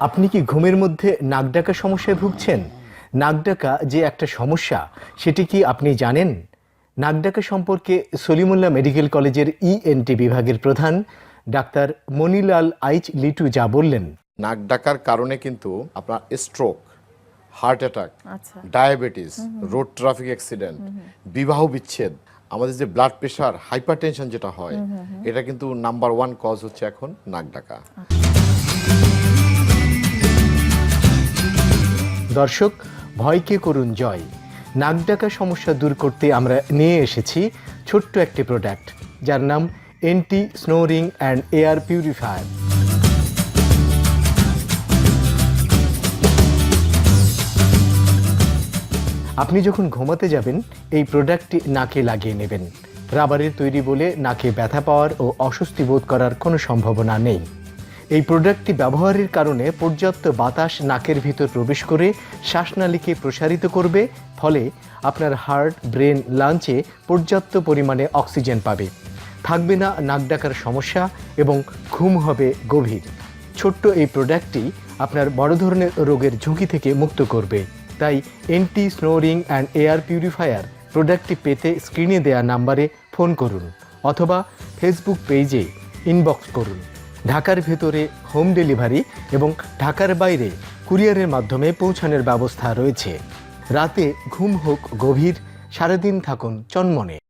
আপনি কি ঘুমের মধ্যে নাক ডাকা সমস্যায় ভুগছেন? নাক ডাকা যে একটা সমস্যা, সেটি কি আপনি জানেন? নাক ডাকা সম্পর্কে সলিমুল্লাহ মেডিকেল কলেজের ইএনটি বিভাগের প্রধান ডাক্তার মনিলাল আইচ লিটু যা বললেন। নাক ডাকার কারণে কিন্তু আপনার স্ট্রোক, হার্ট অ্যাটাক, আচ্ছা। ডায়াবেটিস, রোড ট্রাফিক অ্যাক্সিডেন্ট, বিবাহ বিচ্ছেদ, আমাদের যে ব্লাড প্রেশার, হাইপারটেনশন যেটা হয়, এটা কিন্তু নাম্বার 1 কজ হচ্ছে এখন নাক ডাকা। দর্শক, ভয়কে করুন জয়। নাক ডাকা সমস্যা দূর করতে আমরা নিয়ে এসেছি ছোট্ট একটি প্রোডাক্ট, যার নাম anti snoring and air purifier. আপনি যখন ঘুমাতে যাবেন, এই প্রোডাক্টটি নাকে লাগিয়ে নেবেন। রাবারের তৈরি বলে নাকে ব্যথা পাওয়ার ও অস্বস্তি বোধ করার কোনো সম্ভাবনা নেই। এই প্রোডাক্টটি ব্যবহারের কারণে পর্যাপ্ত বাতাস নাকের ভিতর প্রবেশ করে শ্বাসনালীকে প্রসারিত করবে, ফলে আপনার হার্ট, ব্রেন, লাঞ্চে পর্যাপ্ত পরিমাণে অক্সিজেন পাবে। থাকবে না নাক ডাকার সমস্যা এবং ঘুম হবে গভীর। ছোট্ট এই প্রোডাক্টটি আপনার বড় ধরনের রোগের ঝুঁকি থেকে মুক্ত করবে। তাই anti snoring and air purifier প্রোডাক্টটি পেতে স্ক্রিনে দেওয়া নাম্বারে ফোন করুন অথবা ফেসবুক পেজে ইনবক্স করুন। ঢাকার ভেতরে হোম ডেলিভারি এবং ঢাকার বাইরে কুরিয়ারের মাধ্যমে পৌঁছানোর ব্যবস্থা রয়েছে। রাতে ঘুম হোক গভীর, সারাদিন থাকুন চনমনে।